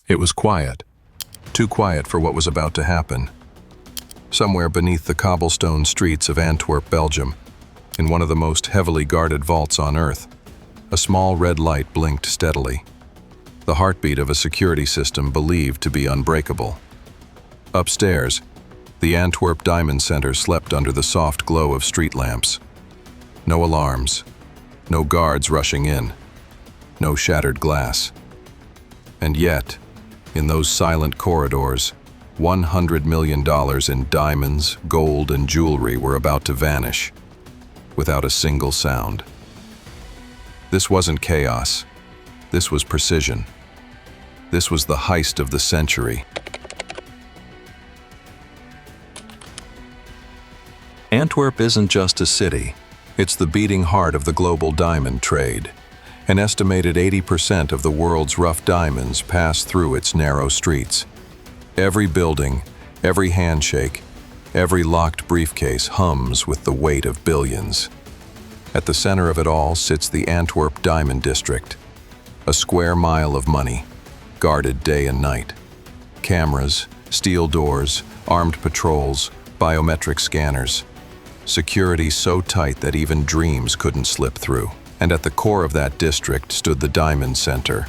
It was quiet, too quiet for what was about to happen. Somewhere beneath the cobblestone streets of Antwerp, Belgium, in one of the most heavily guarded vaults on Earth, a small red light blinked steadily, the heartbeat of a security system believed to be unbreakable. Upstairs, the Antwerp Diamond Center slept under the soft glow of street lamps. No alarms, no guards rushing in, no shattered glass. And yet, in those silent corridors, $100 million in diamonds, gold, and jewelry were about to vanish, without a single sound. This wasn't chaos. This was precision. This was the heist of the century. Antwerp isn't just a city. It's the beating heart of the global diamond trade. An estimated 80% of the world's rough diamonds pass through its narrow streets. Every building, every handshake, every locked briefcase hums with the weight of billions. At the center of it all sits the Antwerp Diamond District, a square mile of money, guarded day and night. Cameras, steel doors, armed patrols, biometric scanners. Security so tight that even dreams couldn't slip through. And at the core of that district stood the Diamond Center,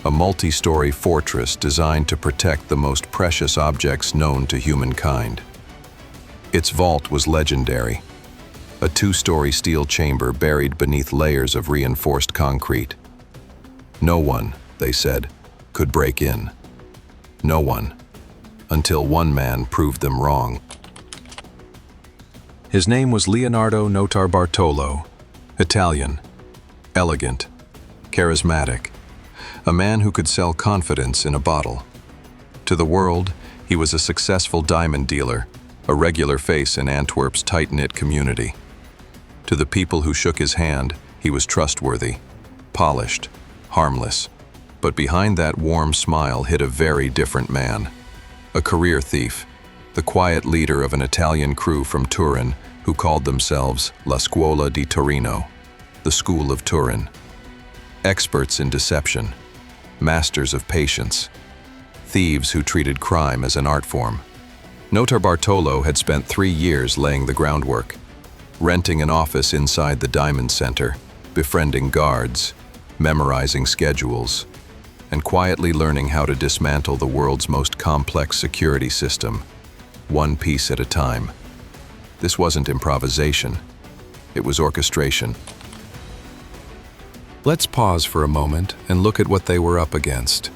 a multi-story fortress designed to protect the most precious objects known to humankind. Its vault was legendary, a 2-story steel chamber buried beneath layers of reinforced concrete. No one, they said, could break in. No one, until one man proved them wrong. His name was Leonardo Notarbartolo, Italian, elegant, charismatic, a man who could sell confidence in a bottle. To the world, he was a successful diamond dealer, a regular face in Antwerp's tight-knit community. To the people who shook his hand, he was trustworthy, polished, harmless. But behind that warm smile hid a very different man, a career thief, the quiet leader of an Italian crew from Turin who called themselves La Scuola di Torino, the School of Turin. Experts in deception, masters of patience, thieves who treated crime as an art form. Notarbartolo had spent 3 years laying the groundwork, renting an office inside the Diamond Center, befriending guards, memorizing schedules, and quietly learning how to dismantle the world's most complex security system, one piece at a time. This wasn't improvisation, it was orchestration. Let's pause for a moment and look at what they were up against.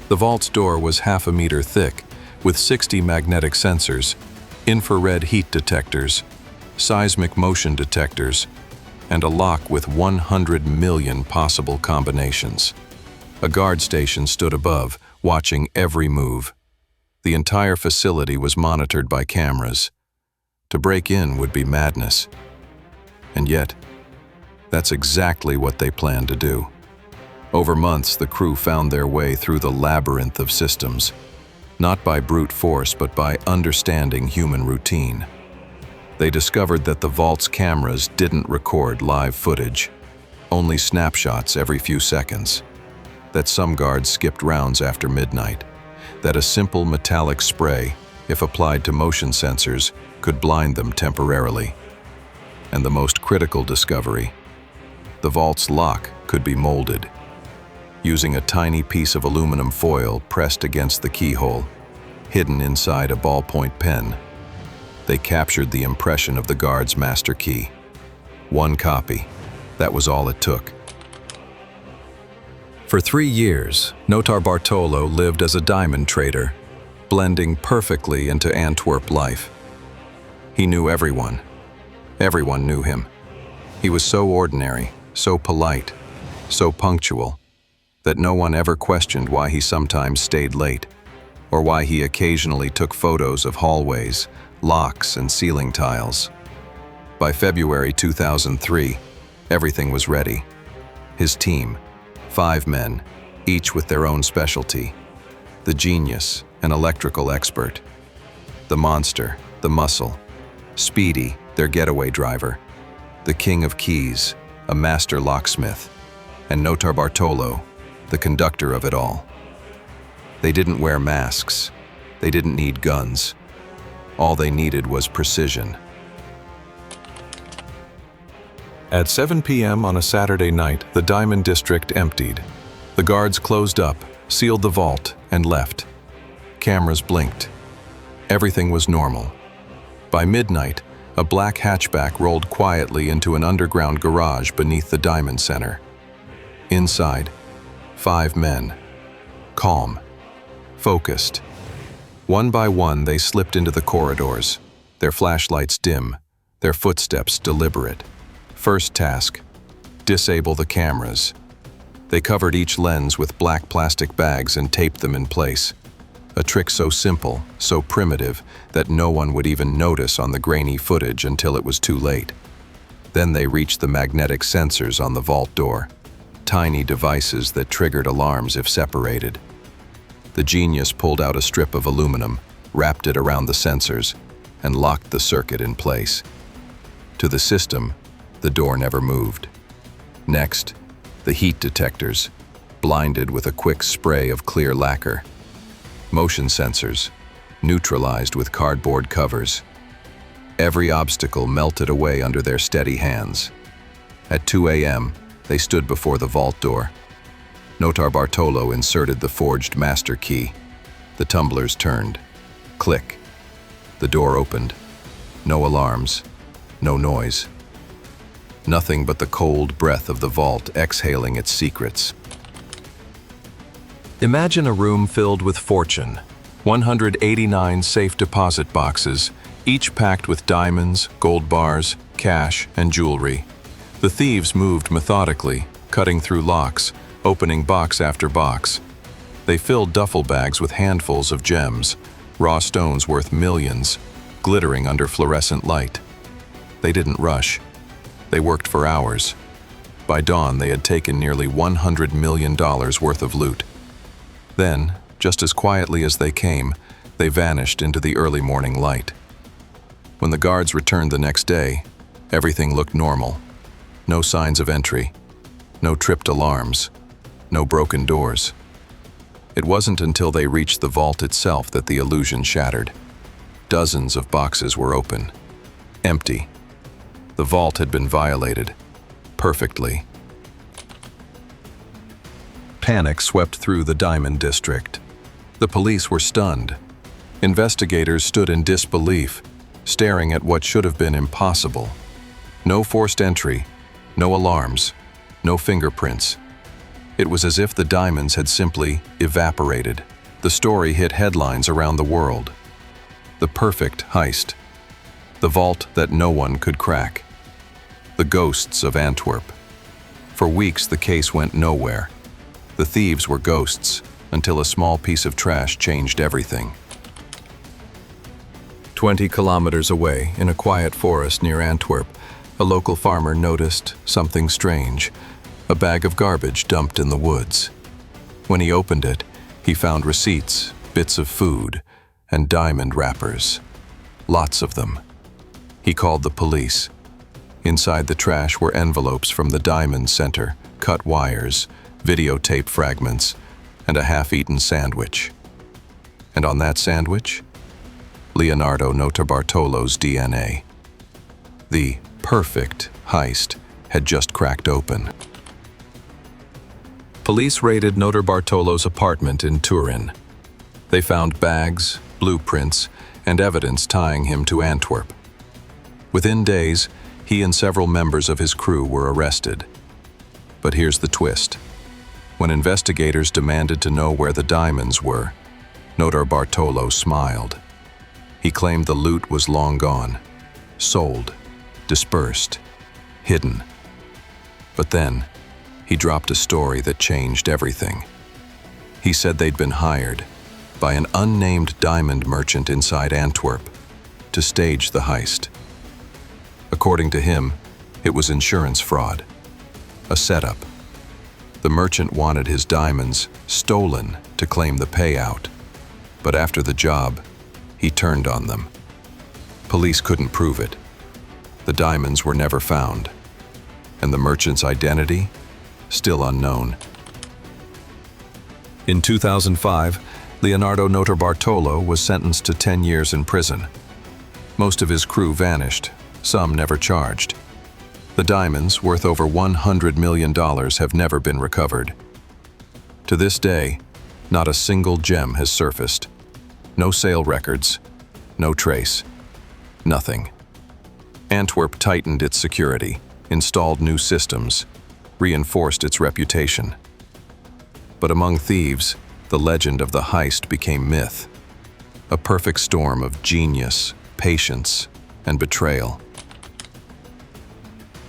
The vault's door was half a meter thick, with 60 magnetic sensors, infrared heat detectors, seismic motion detectors, and a lock with 100 million possible combinations. A guard station stood above, watching every move. The entire facility was monitored by cameras. To break in would be madness. And yet, that's exactly what they planned to do. Over months, the crew found their way through the labyrinth of systems, not by brute force, but by understanding human routine. They discovered that the vault's cameras didn't record live footage, only snapshots every few seconds, that some guards skipped rounds after midnight, that a simple metallic spray, if applied to motion sensors, could blind them temporarily. And the most critical discovery, the vault's lock could be molded. Using a tiny piece of aluminum foil pressed against the keyhole, hidden inside a ballpoint pen, they captured the impression of the guard's master key. One copy, that was all it took. For 3 years, Notarbartolo lived as a diamond trader, blending perfectly into Antwerp life. He knew everyone. Everyone knew him. He was so ordinary, so polite, so punctual, that no one ever questioned why he sometimes stayed late, or why he occasionally took photos of hallways, locks, and ceiling tiles. By February 2003, everything was ready. His team, 5 men, each with their own specialty. The genius, an electrical expert. The monster, the muscle. Speedy, their getaway driver. The king of keys, a master locksmith. And Notarbartolo, the conductor of it all. They didn't wear masks. They didn't need guns. All they needed was precision. At 7 p.m. on a Saturday night, the Diamond District emptied. The guards closed up, sealed the vault, and left. Cameras blinked. Everything was normal. By midnight, a black hatchback rolled quietly into an underground garage beneath the Diamond Center. Inside, 5 men. Calm. Focused. One by one, they slipped into the corridors, their flashlights dim, their footsteps deliberate. First task: disable the cameras. They covered each lens with black plastic bags and taped them in place. A trick so simple, so primitive, that no one would even notice on the grainy footage until it was too late. Then they reached the magnetic sensors on the vault door, tiny devices that triggered alarms if separated. The genius pulled out a strip of aluminum, wrapped it around the sensors, and locked the circuit in place. To the system, the door never moved. Next, the heat detectors, blinded with a quick spray of clear lacquer. Motion sensors, neutralized with cardboard covers. Every obstacle melted away under their steady hands. At 2 a.m., they stood before the vault door. Notar Bartolo inserted the forged master key. The tumblers turned. Click. The door opened. No alarms, no noise. Nothing but the cold breath of the vault exhaling its secrets. Imagine a room filled with fortune. 189 safe deposit boxes, each packed with diamonds, gold bars, cash, and jewelry. The thieves moved methodically, cutting through locks, opening box after box. They filled duffel bags with handfuls of gems, raw stones worth millions, glittering under fluorescent light. They didn't rush. They worked for hours. By dawn, they had taken nearly $100 million worth of loot. Then, just as quietly as they came, they vanished into the early morning light. When the guards returned the next day, everything looked normal. No signs of entry, no tripped alarms, no broken doors. It wasn't until they reached the vault itself that the illusion shattered. Dozens of boxes were open, empty. The vault had been violated, perfectly. Panic swept through the Diamond District. The police were stunned. Investigators stood in disbelief, staring at what should have been impossible. No forced entry, no alarms, no fingerprints. It was as if the diamonds had simply evaporated. The story hit headlines around the world. The perfect heist. The vault that no one could crack. The ghosts of Antwerp. For weeks, the case went nowhere. The thieves were ghosts, until a small piece of trash changed everything. 20 kilometers away, in a quiet forest near Antwerp, a local farmer noticed something strange, a bag of garbage dumped in the woods. When he opened it, he found receipts, bits of food, and diamond wrappers. Lots of them. He called the police. Inside the trash were envelopes from the Diamond Center, cut wires, videotape fragments, and a half-eaten sandwich. And on that sandwich, Leonardo Notarbartolo's DNA. The perfect heist had just cracked open. Police raided Notarbartolo's apartment in Turin. They found bags, blueprints, and evidence tying him to Antwerp. Within days, he and several members of his crew were arrested. But here's the twist. When investigators demanded to know where the diamonds were, Notarbartolo smiled. He claimed the loot was long gone, sold, dispersed, hidden. But then, he dropped a story that changed everything. He said they'd been hired by an unnamed diamond merchant inside Antwerp to stage the heist. According to him, it was insurance fraud, a setup. The merchant wanted his diamonds stolen to claim the payout, but after the job, he turned on them. Police couldn't prove it. The diamonds were never found, and the merchant's identity, still unknown. In 2005, Leonardo Notarbartolo was sentenced to 10 years in prison. Most of his crew vanished, some never charged. The diamonds, worth over $100 million, have never been recovered. To this day, not a single gem has surfaced. No sale records, no trace, nothing. Antwerp tightened its security, installed new systems, reinforced its reputation. But among thieves, the legend of the heist became myth. A perfect storm of genius, patience, and betrayal.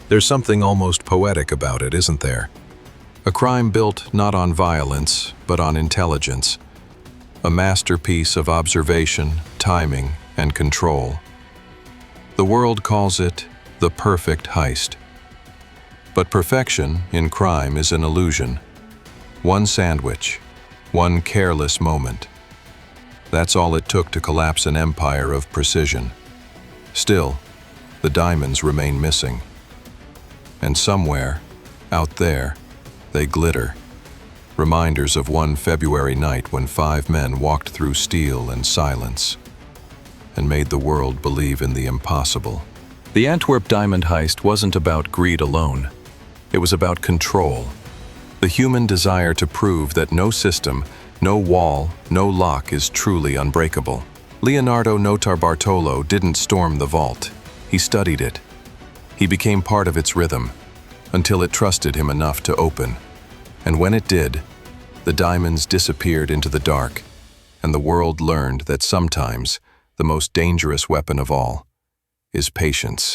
There's something almost poetic about it, isn't there? A crime built not on violence, but on intelligence. A masterpiece of observation, timing, and control. The world calls it the perfect heist. But perfection in crime is an illusion. One sandwich, one careless moment. That's all it took to collapse an empire of precision. Still, the diamonds remain missing. And somewhere, out there, they glitter. Reminders of one February night when 5 men walked through steel and silence and made the world believe in the impossible. The Antwerp Diamond Heist wasn't about greed alone. It was about control. The human desire to prove that no system, no wall, no lock is truly unbreakable. Leonardo Notarbartolo didn't storm the vault. He studied it. He became part of its rhythm, until it trusted him enough to open. And when it did, the diamonds disappeared into the dark, and the world learned that sometimes the most dangerous weapon of all is patience.